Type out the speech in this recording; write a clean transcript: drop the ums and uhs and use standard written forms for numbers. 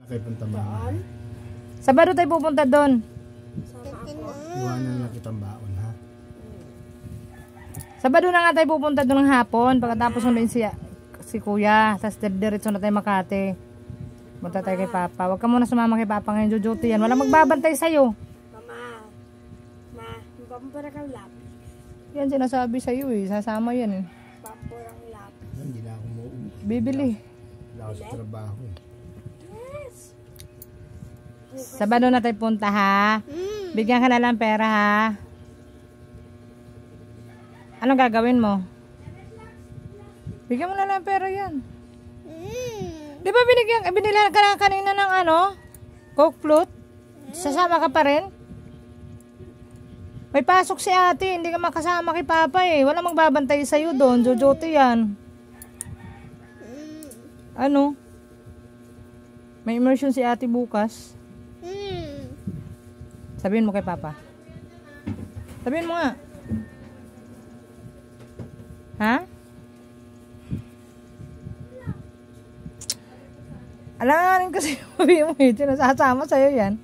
Kayo punta mama. Sabado tayo pupunta doon. Iwanan lang kitang baon ha. Sabado na nga tayo pupunta doon ng hapon. Pagkatapos sunduin si kuya. Tapos diretso na tayo Makati. Punta tayo kay Papa. Huwag ka muna sumama kay Papa ngayon. Jojote yan. Wala magbabantay sa'yo. Mama. Pampura kang lapis. Yan sinasabi sa'yo eh. Sasama yan eh. Pampurang lapis. Hindi na ako mauwi. Bibili. Wala ako sa trabaho eh. Yes. Sabado na tayo punta ha. Bigyan ka na lang pera ha. Anong gagawin mo? Bigyan mo na lang pera yan. Di ba binili ka na kanina ng Coke float? Sasama ka pa rin? May pasok si ate, hindi ka makasama kay Papa eh. Wala magbabantay sa'yo doon, Jojote yan. Ano? May immersion si ate bukas. Sabihin mo kay Papa. Sabihin mo nga. Ha? Alanganin kasi sabihin mo eh. Sinasasama sa'yo yan.